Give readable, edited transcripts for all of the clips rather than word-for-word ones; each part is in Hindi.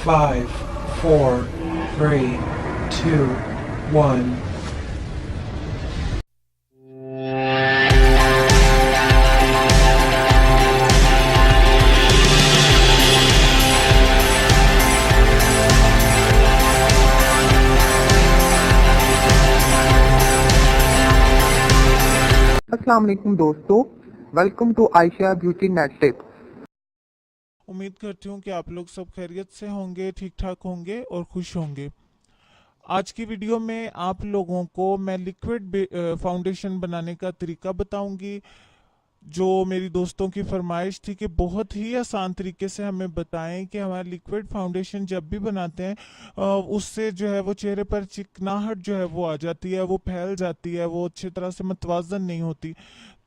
5, 4, 3, 2, 1. अस्सलाम वालेकुम दोस्तों, welcome to Ayesha beauty net tip. उम्मीद करती हूँ कि आप लोग सब खैरियत से होंगे, ठीक ठाक होंगे और खुश होंगे। आज की वीडियो में आप लोगों को मैं लिक्विड फाउंडेशन बनाने का तरीका बताऊंगी, जो मेरी दोस्तों की फरमाइश थी कि बहुत ही आसान तरीके से हमें बताएं कि हमारा लिक्विड फाउंडेशन जब भी बनाते हैं उससे जो है वो चेहरे पर चिकनाहट जो है वो आ जाती है, वो फैल जाती है, वो अच्छी तरह से मतवाजन नहीं होती।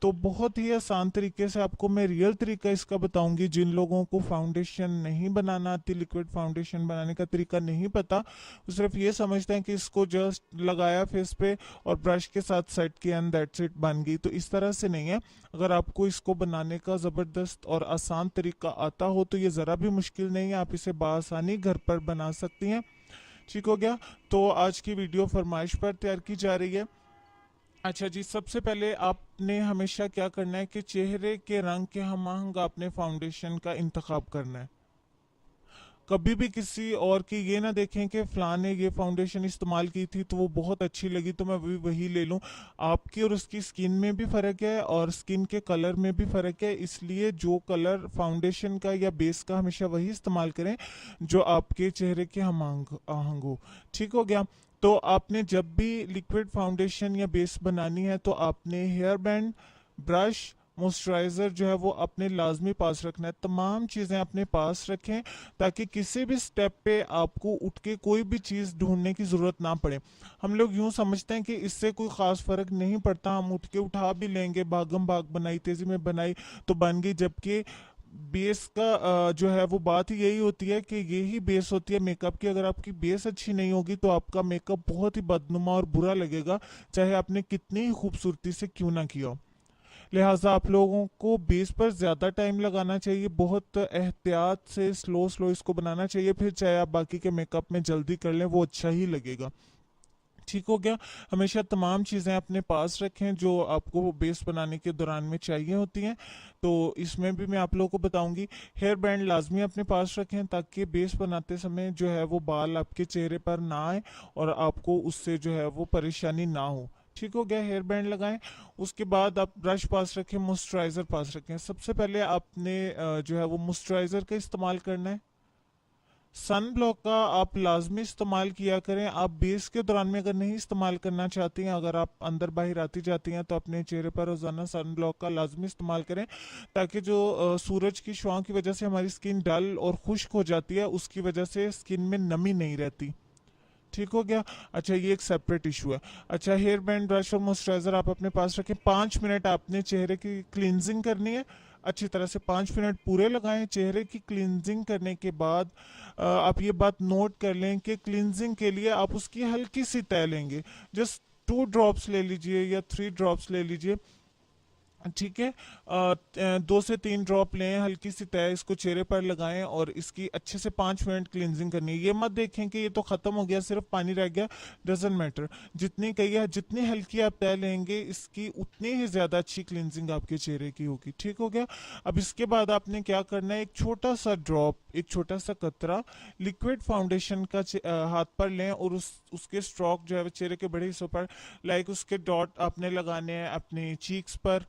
तो बहुत ही आसान तरीके से आपको मैं रियल तरीका इसका बताऊंगी। जिन लोगों को फाउंडेशन नहीं बनाना आती, लिक्विड फाउंडेशन बनाने का तरीका नहीं पता, वो सिर्फ ये समझते हैं कि इसको जस्ट लगाया फेस पे और ब्रश के साथ सेट किया एंड दैट्स इट, बन गई। तो इस तरह से नहीं है। अगर आपको इसको बनाने का ज़बरदस्त और आसान तरीका आता हो तो ये ज़रा भी मुश्किल नहीं है, आप इसे बआसानी घर पर बना सकती हैं। ठीक हो गया। तो आज की वीडियो फरमाइश पर तैयार की जा रही है। अच्छा जी, सबसे पहले आपने हमेशा क्या करना है कि चेहरे के रंग के हमआहंग आपने फाउंडेशन का इंतखाब करना है। कभी भी किसी और की ये ना देखें कि फलां ने ये फाउंडेशन इस्तेमाल की थी तो वो बहुत अच्छी लगी तो मैं भी वही ले लूं। आपकी और उसकी स्किन में भी फ़र्क है और स्किन के कलर में भी फ़र्क है, इसलिए जो कलर फाउंडेशन का या बेस का हमेशा वही इस्तेमाल करें जो आपके चेहरे के हमआहंग हो। ठीक हो गया। तो आपने जब भी लिक्विड फाउंडेशन या बेस बनानी है तो आपने हेयर बैंड, ब्रश, मॉइस्चराइज़र जो है वो अपने लाजमी पास रखना है। तमाम चीज़ें अपने पास रखें ताकि किसी भी स्टेप पे आपको उठ के कोई भी चीज़ ढूंढने की ज़रूरत ना पड़े। हम लोग यूं समझते हैं कि इससे कोई ख़ास फ़र्क नहीं पड़ता, हम उठ के उठा भी लेंगे, भागम भाग बनाई, तेज़ी में बनाई तो बन गई। जबकि बेस का जो है वो बात ही यही होती है कि यही बेस होती है मेकअप की। अगर आपकी बेस अच्छी नहीं होगी तो आपका मेकअप बहुत ही बदनुमा और बुरा लगेगा, चाहे आपने कितनी ही खूबसूरती से क्यों ना किया हो। लिहाजा आप लोगों को बेस पर ज़्यादा टाइम लगाना चाहिए, बहुत एहतियात से स्लो स्लो इसको बनाना चाहिए, फिर चाहे आप बाकी के मेकअप में जल्दी कर लें वो अच्छा ही लगेगा। ठीक हो गया। हमेशा तमाम चीज़ें अपने पास रखें जो आपको बेस बनाने के दौरान में चाहिए होती हैं। तो इसमें भी मैं आप लोगों को बताऊंगी। हेयर बैंड लाजमी अपने पास रखें ताकि बेस बनाते समय जो है वो बाल आपके चेहरे पर ना आए और आपको उससे जो है वो परेशानी ना हो। ठीक हो गया। हेयर बैंड लगाएं। उसके बाद आप ब्रश पास रखें, मॉइस्चराइज़र पास रखें। सबसे पहले आपने जो है वो मॉइस्चराइज़र का इस्तेमाल करना है। सन ब्लॉक का आप लाजमी इस्तेमाल किया करें। आप बेस के दौरान में अगर नहीं इस्तेमाल करना चाहती हैं, अगर आप अंदर बाहर आती जाती हैं तो अपने चेहरे पर रोजाना सन ब्लॉक का लाजमी इस्तेमाल करें ताकि जो सूरज की शुआओं की वजह से हमारी स्किन डल और खुश्क हो जाती है, उसकी वजह से स्किन में नमी नहीं रहती। ठीक हो गया। अच्छा, ये एक सेपरेट इशू है। अच्छा, हेयर बैंड, ब्रश और मॉइस्चराइजर आप अपने पास रखें। 5 मिनट आपने चेहरे की क्लींजिंग करनी है अच्छी तरह से। 5 मिनट पूरे लगाएं। चेहरे की क्लींजिंग करने के बाद आप ये बात नोट कर लें कि क्लींजिंग के लिए आप उसकी हल्की सी तय लेंगे। जस्ट 2 ड्रॉप्स ले लीजिए या 3 ड्रॉप्स ले लीजिए। ठीक है। 2 से 3 ड्रॉप लें, हल्की सी तय इसको चेहरे पर लगाएं और इसकी अच्छे से 5 मिनट क्लींजिंग करनी है। ये मत देखें कि ये तो खत्म हो गया, सिर्फ पानी रह गया। डजेंट मैटर, जितनी कही है, जितनी हल्की आप तय लेंगे इसकी उतनी ही ज्यादा अच्छी क्लींजिंग आपके चेहरे की होगी। ठीक हो गया। अब इसके बाद आपने क्या करना है, एक छोटा सा ड्रॉप, एक छोटा सा कतरा लिक्विड फाउंडेशन का हाथ पर लें और उसके स्ट्रोक जो है वो चेहरे के बड़े हिस्सों पर, लाइक उसके डॉट आपने लगाने हैं अपने चीक्स पर,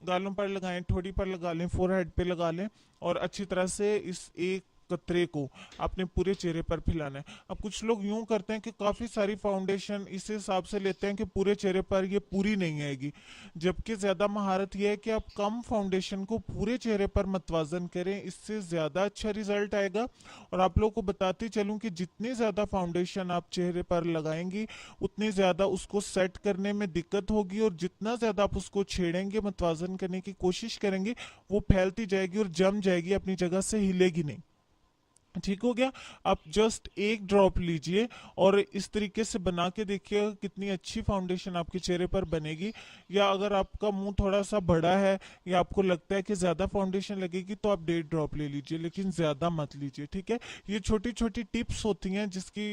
गालों पर लगाएं, ठोड़ी पर लगा लें, फोरहेड पे लगा लें और अच्छी तरह से इस एक कतरे को आपने पूरे चेहरे पर फैलाना है। अब कुछ लोग यूं करते हैं कि काफी सारी फाउंडेशन इस हिसाब से लेते हैं कि पूरे चेहरे पर ये पूरी नहीं आएगी, जबकि ज्यादा महारत यह है कि आप कम फाउंडेशन को पूरे चेहरे पर मतवाजन करें, इससे ज्यादा अच्छा रिजल्ट आएगा। और आप लोग को बताते चलूं कि जितनी ज्यादा फाउंडेशन आप चेहरे पर लगाएंगी उतनी ज्यादा उसको सेट करने में दिक्कत होगी और जितना ज्यादा आप उसको छेड़ेंगे, मतवाजन करने की कोशिश करेंगे, वो फैलती जाएगी और जम जाएगी, अपनी जगह से हिलेगी नहीं। ठीक हो गया। आप जस्ट एक ड्रॉप लीजिए और इस तरीके से बना के देखिएगा कितनी अच्छी फाउंडेशन आपके चेहरे पर बनेगी। या अगर आपका मुंह थोड़ा सा बड़ा है या आपको लगता है कि ज्यादा फाउंडेशन लगेगी तो आप 1.5 ड्रॉप ले लीजिए, लेकिन ज्यादा मत लीजिए, ठीक है। ये छोटी छोटी टिप्स होती हैं जिसकी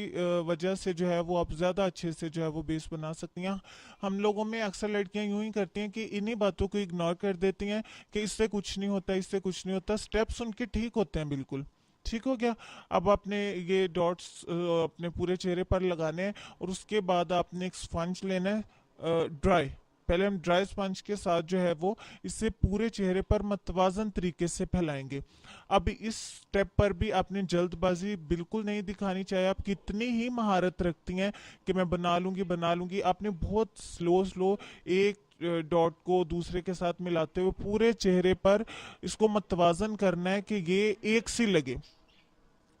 वजह से जो है वो आप ज्यादा अच्छे से जो है वो बेस बना सकती हैं। हम लोगों में अक्सर लड़कियां यूं ही करती हैं कि इन्हीं बातों को इग्नोर कर देती हैं कि इससे कुछ नहीं होता, इससे कुछ नहीं होता। स्टेप्स उनके ठीक होते हैं बिल्कुल। ठीक हो गया। अब आपने ये डॉट्स अपने पूरे चेहरे पर लगाने हैं और उसके बाद आपने एक स्पंज लेना है ड्राई। पहले हम ड्राई स्पंज के साथ जो है वो इसे पूरे चेहरे पर मतवाजन तरीके से फैलाएंगे। अब इस स्टेप पर भी आपने जल्दबाजी बिल्कुल नहीं दिखानी, चाहे आप कितनी ही महारत रखती हैं कि मैं बना लूंगी, आपने बहुत स्लो स्लो एक डॉट को दूसरे के साथ मिलाते हुए पूरे चेहरे पर इसको मतवाजन करना है कि ये एक सी लगे,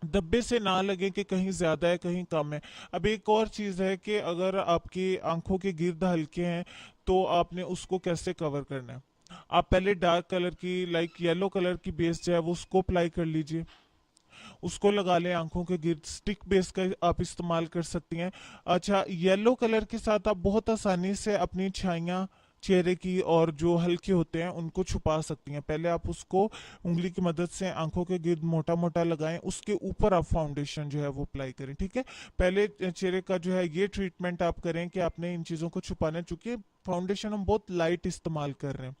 धब्बे से ना लगे कि कहीं ज्यादा है कहीं कम है। अब एक और चीज है कि अगर आपकी आंखों के गिर्द हल्के हैं तो आपने उसको कैसे कवर करना है। आप पहले डार्क कलर की लाइक येलो कलर की बेस जो है वो उसको अप्लाई कर लीजिए, उसको लगा लें आंखों के गिर्द। स्टिक बेस का आप इस्तेमाल कर सकती हैं। अच्छा, येलो कलर के साथ आप बहुत आसानी से अपनी छाइयाँ चेहरे की और जो हल्के होते हैं उनको छुपा सकती हैं। पहले आप उसको उंगली की मदद से आंखों के गिर्द मोटा मोटा लगाएं, उसके ऊपर आप फाउंडेशन जो है वो अप्लाई करें, ठीक है। पहले चेहरे का जो है ये ट्रीटमेंट आप करें कि आपने इन चीज़ों को छुपाना, चूंकि फाउंडेशन हम बहुत लाइट इस्तेमाल कर रहे हैं।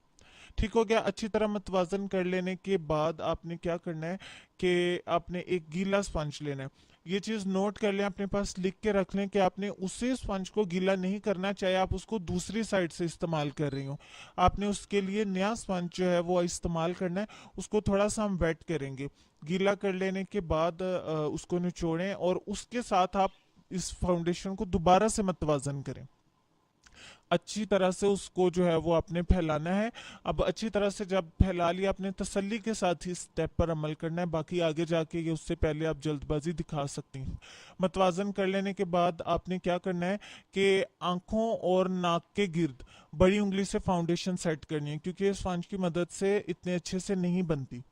ठीक हो गया। अच्छी तरह मतवाजन कर लेने के बाद आपने क्या करना है कि आपने एक गीला स्पंज लेना है। ये चीज नोट कर लें, अपने पास लिख के रख लें कि आपने उसी स्पंज को गीला नहीं करना, चाहे आप उसको दूसरी साइड से इस्तेमाल कर रही हो। आपने उसके लिए नया स्पंज जो है वो इस्तेमाल करना है। उसको थोड़ा सा हम वेट करेंगे। गीला कर लेने के बाद उसको निचोड़ें और उसके साथ आप इस फाउंडेशन को दोबारा से मतवाजन करें। अच्छी तरह से उसको जो है वो आपने फैलाना है। अब अच्छी तरह से जब फैला लिया, आपने तसल्ली के साथ ही स्टेप पर अमल करना है, बाकी आगे जाके ये उससे पहले आप जल्दबाजी दिखा सकती हैं। मतवाजन कर लेने के बाद आपने क्या करना है कि आंखों और नाक के गिर्द बड़ी उंगली से फाउंडेशन सेट करनी है, क्योंकि इस स्पंज की मदद से इतने अच्छे से नहीं बनती।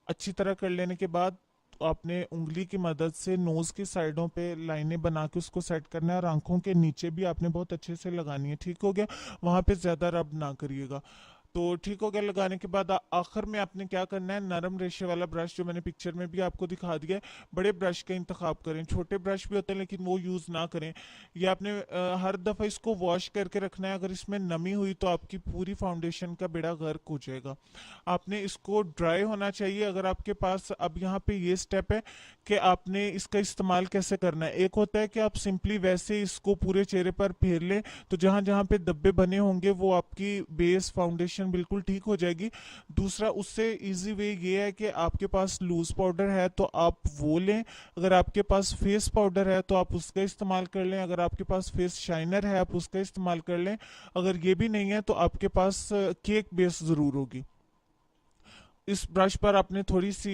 अच्छी तरह कर लेने के बाद आपने उंगली की मदद से नोज की साइडों पे लाइनें बना के उसको सेट करना है और आंखों के नीचे भी आपने बहुत अच्छे से लगानी है। ठीक हो गया। वहां पे ज्यादा रब ना करिएगा। तो ठीक हो गया। लगाने के बाद आखिर में आपने क्या करना है, नरम रेशे वाला ब्रश जो मैंने पिक्चर में भी आपको दिखा दिया है, बड़े ब्रश का इंतखाब करें। छोटे ब्रश भी होते हैं लेकिन वो यूज ना करें। ये आपने हर दफा इसको वॉश करके रखना है। अगर इसमें नमी हुई तो आपकी पूरी फाउंडेशन का बेड़ा गर्क हो जाएगा। आपने इसको ड्राई होना चाहिए। अगर आपके पास अब यहाँ पे ये स्टेप है कि आपने इसका इस्तेमाल कैसे करना है। एक होता है कि आप सिंपली वैसे इसको पूरे चेहरे पर फेर लें, तो जहां जहां पे धब्बे बने होंगे वो आपकी बेस फाउंडेशन बिल्कुल ठीक हो जाएगी। दूसरा, उससे इजी वे ये है कि आपके पास लूज पाउडर है तो आप वो लें। अगर आपके पास फेस पाउडर है तो आप उसका इस्तेमाल कर लें। अगर आपके पास फेस शाइनर है आप उसका इस्तेमाल कर लें। अगर ये भी नहीं है तो आपके पास केक बेस जरूर होगी। इस ब्रश पर आपने थोड़ी सी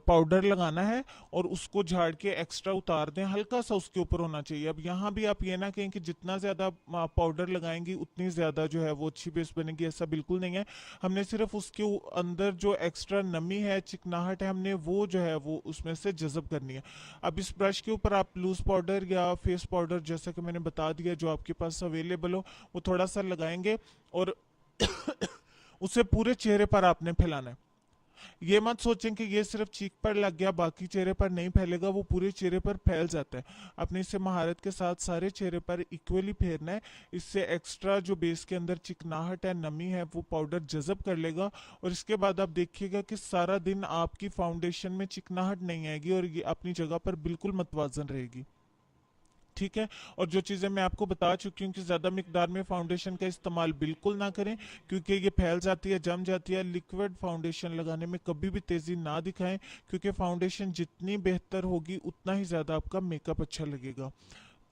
पाउडर लगाना है और उसको झाड़ के एक्स्ट्रा उतार दें, हल्का सा उसके ऊपर होना चाहिए। अब यहाँ भी आप ये ना कहें कि जितना ज्यादा पाउडर लगाएंगी उतनी ज्यादा जो है वो अच्छी बेस बनेगी, ऐसा बिल्कुल नहीं है। हमने सिर्फ उसके अंदर जो एक्स्ट्रा नमी है, चिकनाहट है, हमने वो जो है वो उसमें से जज़ब करनी है। अब इस ब्रश के ऊपर आप लूज पाउडर या फेस पाउडर, जैसा कि मैंने बता दिया, जो आपके पास अवेलेबल हो वो थोड़ा सा लगाएंगे और उसे पूरे चेहरे पर आपने फैलाना है। ये मत सोचें कि ये सिर्फ चीक पर लग गया बाकी चेहरे पर नहीं फैलेगा, वो पूरे चेहरे पर फैल जाता है। अपने इसे महारत के साथ सारे चेहरे पर इक्वली फेरना है। इससे एक्स्ट्रा जो बेस के अंदर चिकनाहट है, नमी है, वो पाउडर जज़ब कर लेगा। और इसके बाद आप देखिएगा कि सारा दिन आपकी फाउंडेशन में चिकनाहट नहीं आएगी और ये अपनी जगह पर बिल्कुल मतवाजन रहेगी। ठीक है। और जो चीजें मैं आपको बता चुकी हूँ कि ज्यादा मिकदार में फाउंडेशन का इस्तेमाल बिल्कुल ना करें, क्योंकि ये फैल जाती है, जम जाती है। लिक्विड फाउंडेशन लगाने में कभी भी तेजी ना दिखाएं, क्योंकि फाउंडेशन जितनी बेहतर होगी उतना ही ज्यादा आपका मेकअप अच्छा लगेगा।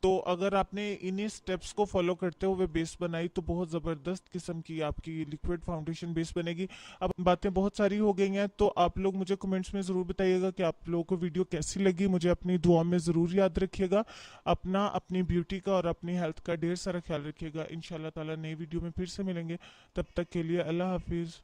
तो अगर आपने इन्हीं स्टेप्स को फॉलो करते हुए बेस बनाई तो बहुत ज़बरदस्त किस्म की आपकी लिक्विड फाउंडेशन बेस बनेगी। अब बातें बहुत सारी हो गई हैं, तो आप लोग मुझे कमेंट्स में ज़रूर बताइएगा कि आप लोगों को वीडियो कैसी लगी। मुझे अपनी दुआ में ज़रूर याद रखिएगा। अपनी ब्यूटी का और अपनी हेल्थ का ढेर सारा ख्याल रखिएगा। इंशाल्लाह ताला नई वीडियो में फिर से मिलेंगे। तब तक के लिए अल्लाह हाफिज़।